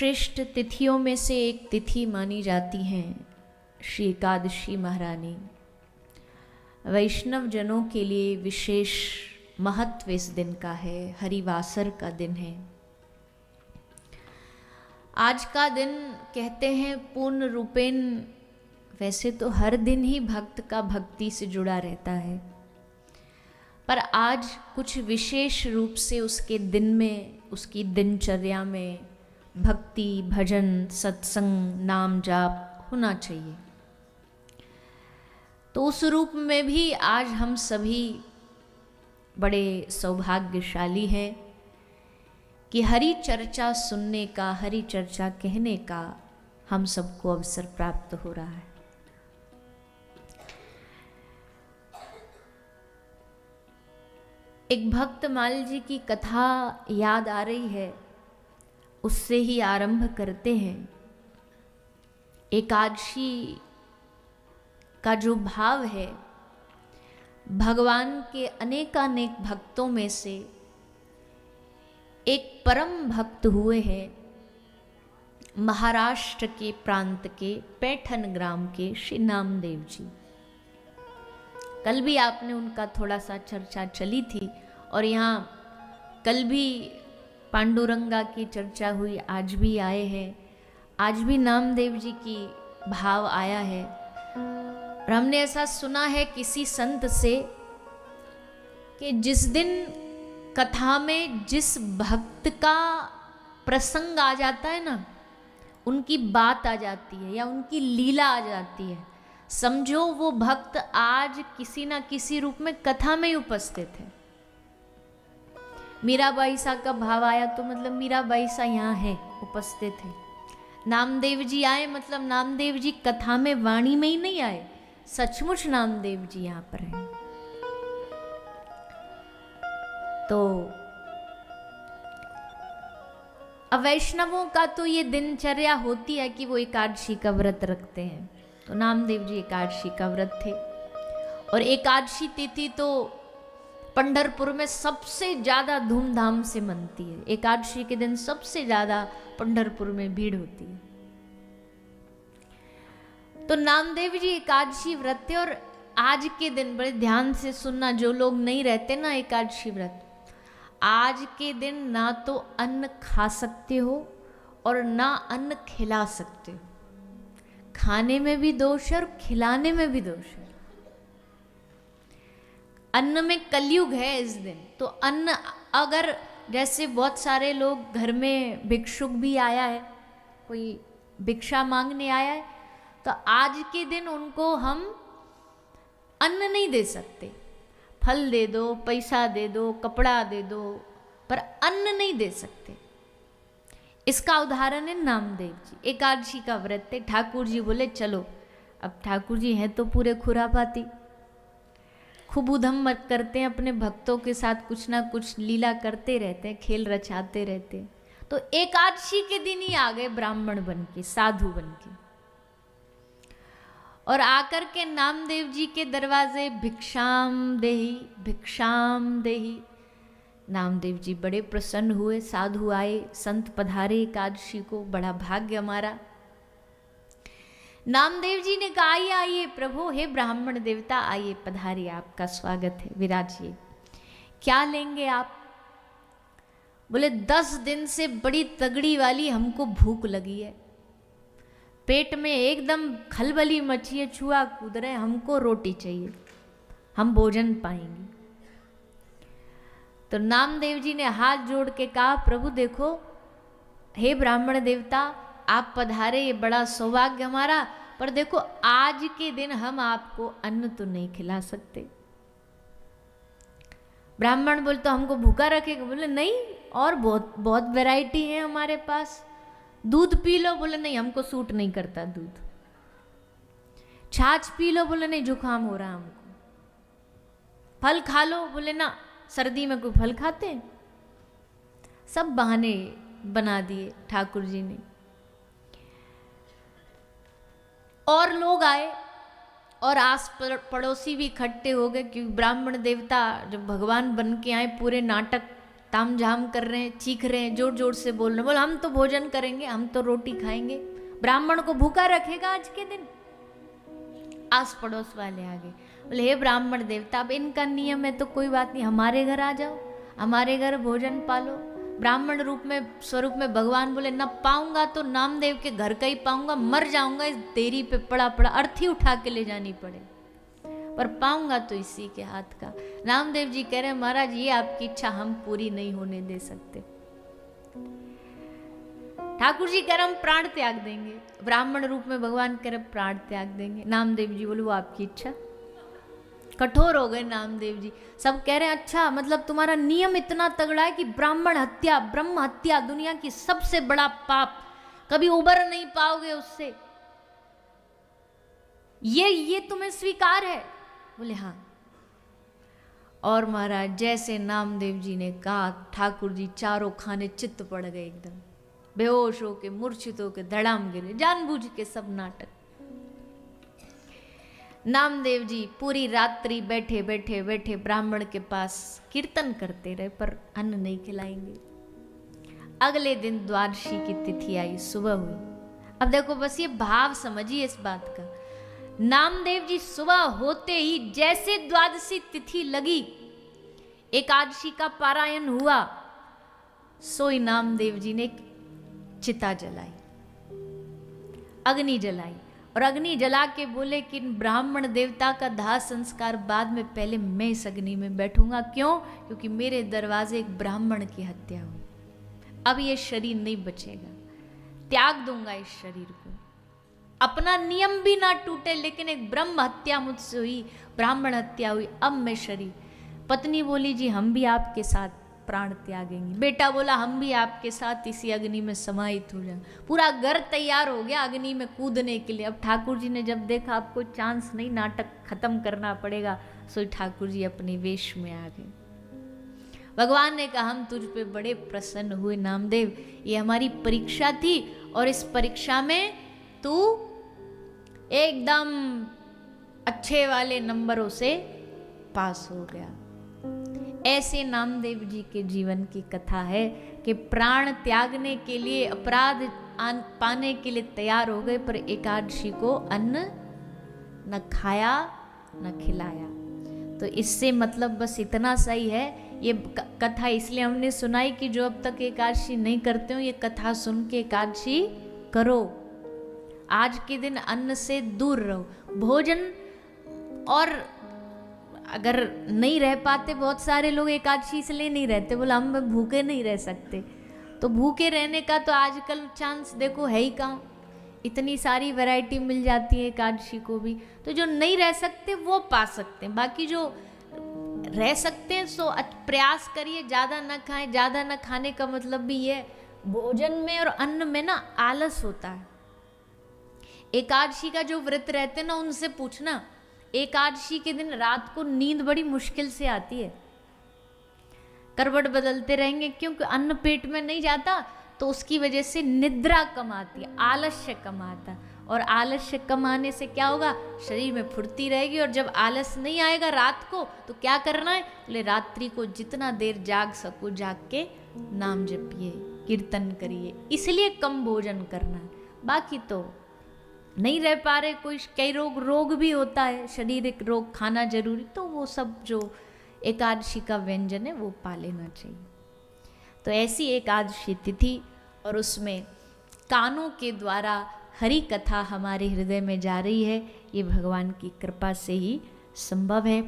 श्रेष्ठ तिथियों में से एक तिथि मानी जाती हैं श्री एकादशी महारानी। वैष्णव जनों के लिए विशेष महत्व इस दिन का है, हरिवासर का दिन है। आज का दिन कहते हैं पूर्ण रूपेण, वैसे तो हर दिन ही भक्त का भक्ति से जुड़ा रहता है, पर आज कुछ विशेष रूप से उसके दिन में, उसकी दिनचर्या में भक्ति, भजन, सत्संग, नाम जाप होना चाहिए। तो उस रूप में भी आज हम सभी बड़े सौभाग्यशाली हैं कि हरि चर्चा सुनने का, हरि चर्चा कहने का हम सबको अवसर प्राप्त हो रहा है। एक भक्त माल जी की कथा याद आ रही है, उससे ही आरंभ करते हैं। एकादशी का जो भाव है, भगवान के अनेकानेक भक्तों में से एक परम भक्त हुए हैं महाराष्ट्र के प्रांत के पैठन ग्राम के श्री नामदेव जी। कल भी आपने उनका थोड़ा सा चर्चा चली थी और यहाँ कल भी पांडुरंगा की चर्चा हुई, आज भी आए हैं, आज भी नामदेव जी की भाव आया है। और हमने ऐसा सुना है किसी संत से कि जिस दिन कथा में जिस भक्त का प्रसंग आ जाता है ना, उनकी बात आ जाती है या उनकी लीला आ जाती है, समझो वो भक्त आज किसी ना किसी रूप में कथा में ही उपस्थित है। मीराबाई सा का भाव आया तो मतलब मीराबाई सा यहाँ है, उपस्थित है। नामदेव जी आए मतलब नामदेव जी कथा में, वाणी में ही नहीं आए, सचमुच नामदेव जी यहाँ पर हैं। तो अब वैष्णवों का तो ये दिनचर्या होती है कि वो एकादशी का व्रत रखते हैं, तो नामदेव जी एकादशी का व्रत थे। और एकादशी तिथि तो पंढरपुर में सबसे ज़्यादा धूमधाम से मनती है। एकादशी के दिन सबसे ज़्यादा पंढरपुर में भीड़ होती है। तो नामदेव जी एकादशी व्रत थे। और आज के दिन बड़े ध्यान से सुनना, जो लोग नहीं रहते ना एकादशी व्रत, आज के दिन ना तो अन्न खा सकते हो और ना अन्न खिला सकते हो। खाने में भी दोष है और खिलाने में भी दोष है। अन्न में कलयुग है इस दिन, तो अन्न अगर, जैसे बहुत सारे लोग घर में भिक्षुक भी आया है, कोई भिक्षा मांगने आया है, तो आज के दिन उनको हम अन्न नहीं दे सकते। फल दे दो, पैसा दे दो, कपड़ा दे दो, पर अन्न नहीं दे सकते। इसका उदाहरण है नामदेव जी। एकादशी का व्रत थे, ठाकुर जी बोले चलो। अब ठाकुर जी हैं तो पूरे खुरापाती, खूब उधम करते हैं, अपने भक्तों के साथ कुछ ना कुछ लीला करते रहते हैं, खेल रचाते रहते हैं। तो एकादशी के दिन ही आ गए ब्राह्मण बन के, साधु बन के, और आकर के नामदेव जी के दरवाजे भिक्षाम देहि, भिक्षाम देहि। नामदेव जी बड़े प्रसन्न हुए, साधु आए, संत पधारे एकादशी को, बड़ा भाग्य हमारा। नामदेव जी ने कहा आइए आइए प्रभु, हे ब्राह्मण देवता आइए, पधारिए, आपका स्वागत है, विराजिए। क्या लेंगे आप? बोले 10 दिन से बड़ी तगड़ी वाली हमको भूख लगी है, पेट में एकदम खलबली मची है, चूहा कूद रहे, हमको रोटी चाहिए, हम भोजन पाएंगे। तो नामदेव जी ने हाथ जोड़ के कहा प्रभु देखो, हे ब्राह्मण देवता आप पधारे, ये बड़ा सौभाग्य हमारा, पर देखो आज के दिन हम आपको अन्न तो नहीं खिला सकते। ब्राह्मण बोले तो हमको भूखा रखेगा? बोले नहीं, और बहुत बहुत वैरायटी है हमारे पास। दूध पी लो? बोले नहीं, हमको सूट नहीं करता दूध। छाछ पी लो? बोले नहीं, जुकाम हो रहा हमको। फल खा लो? बोले ना, सर्दी में कोई फल खाते हैं? सब बहाने बना दिए ठाकुर जी ने। और लोग आए और आस पड़ोसी भी इकट्ठे हो गए, क्योंकि ब्राह्मण देवता जब भगवान बन के आए, पूरे नाटक ताम झाम कर रहे हैं, चीख रहे हैं, जोर जोर से बोल रहे हैं, बोले हम तो भोजन करेंगे, हम तो रोटी खाएंगे, ब्राह्मण को भूखा रखेगा आज के दिन। आस पड़ोस वाले आ गए, बोले हे ब्राह्मण देवता, अब इनका नियम है तो कोई बात नहीं, हमारे घर आ जाओ, हमारे घर भोजन पालो। ब्राह्मण रूप में स्वरूप में भगवान बोले न पाऊंगा तो नामदेव के घर का ही पाऊंगा, मर जाऊंगा इस देरी पे पड़ा पड़ा, अर्थी उठा के ले जानी पड़े, पर पाऊंगा तो इसी के हाथ का। नामदेव जी कह रहे महाराज ये आपकी इच्छा हम पूरी नहीं होने दे सकते। ठाकुर जी कह रहे हम प्राण त्याग देंगे, ब्राह्मण रूप में भगवान कह रहे प्राण त्याग देंगे। नामदेव जी बोले वो आपकी इच्छा। कठोर हो गए नामदेव जी, सब कह रहे हैं अच्छा मतलब तुम्हारा नियम इतना तगड़ा है कि ब्राह्मण हत्या, ब्रह्म हत्या दुनिया की सबसे बड़ा पाप, कभी उबर नहीं पाओगे उससे, ये तुम्हें स्वीकार है? बोले हाँ। और महाराज जैसे नामदेव जी ने कहा, ठाकुर जी चारों खाने चित्त पड़ गए, एकदम बेहोश होके मूर्छित होके धड़ाम गिरे, जानबूझ के सब नाटक। नामदेव जी पूरी रात्रि बैठे बैठे बैठे ब्राह्मण के पास कीर्तन करते रहे, पर अन्न नहीं खिलाएंगे। अगले दिन द्वादशी की तिथि आई, सुबह हुई। अब देखो बस ये भाव समझिए इस बात का, नामदेव जी सुबह होते ही जैसे द्वादशी तिथि लगी, एकादशी का पारायण हुआ, सोई नामदेव जी ने चिता जलाई, अग्नि जलाई, और अग्नि जला के बोले कि ब्राह्मण देवता का दाह संस्कार बाद में, पहले मैं इस अग्नि में बैठूंगा। क्यों? क्योंकि मेरे दरवाजे एक ब्राह्मण की हत्या हुई, अब ये शरीर नहीं बचेगा, त्याग दूंगा इस शरीर को। अपना नियम भी ना टूटे, लेकिन एक ब्रह्म हत्या मुझसे हुई, ब्राह्मण हत्या हुई, अब मैं शरीर। पत्नी बोली जी हम भी आपके साथ प्राण त्यागेंगे। बेटा बोला हम भी आपके साथ इसी अग्नि में समाहित हो जाए। पूरा घर तैयार हो गया अग्नि में कूदने के लिए। अब ठाकुर जी ने जब देखा आपको चांस नहीं, नाटक खत्म करना पड़ेगा, सो ठाकुर जी अपने वेश में आ गए। भगवान ने कहा हम तुझ पे बड़े प्रसन्न हुए नामदेव, ये हमारी परीक्षा थी और इस परीक्षा में तू एकदम अच्छे वाले नंबरों से पास हो गया। ऐसे नामदेव जी के जीवन की कथा है कि प्राण त्यागने के लिए, अपराध पाने के लिए तैयार हो गए, पर एकादशी को अन्न न खाया न खिलाया। तो इससे मतलब बस इतना सही है, ये कथा इसलिए हमने सुनाई कि जो अब तक एकादशी नहीं करते हो, ये कथा सुन के एकादशी करो। आज के दिन अन्न से दूर रहो, भोजन। और अगर नहीं रह पाते, बहुत सारे लोग एकादशी इसलिए नहीं रहते, बोला हम भूखे नहीं रह सकते, तो भूखे रहने का तो आजकल चांस देखो है ही कहाँ, इतनी सारी वैरायटी मिल जाती है एकादशी को भी। तो जो नहीं रह सकते वो पा सकते हैं, बाकी जो रह सकते हैं सो प्रयास करिए, ज़्यादा ना खाएं। ज़्यादा ना खाने का मतलब भी ये, भोजन में और अन्न में ना आलस होता है। एकादशी का जो व्रत रहते हैं ना, उनसे पूछना, एकादशी के दिन रात को नींद बड़ी मुश्किल से आती है, करवट बदलते रहेंगे, क्योंकि अन्न पेट में नहीं जाता, तो उसकी वजह से निद्रा कम आती है, आलस्य कम आता है। और आलस्य कम आने से क्या होगा, शरीर में फुर्ती रहेगी। और जब आलस नहीं आएगा रात को, तो क्या करना है, बोले रात्रि को जितना देर जाग सको जाग के नाम जपिए, कीर्तन करिए, इसलिए कम भोजन करना है। बाकी तो नहीं रह पा रहे, कोई कई रोग भी होता है, शारीरिक रोग, खाना जरूरी, तो वो सब जो एकादशी का व्यंजन है वो पा लेना चाहिए। तो ऐसी एकादशी तिथि, और उसमें कानों के द्वारा हरि कथा हमारे हृदय में जा रही है, ये भगवान की कृपा से ही संभव है।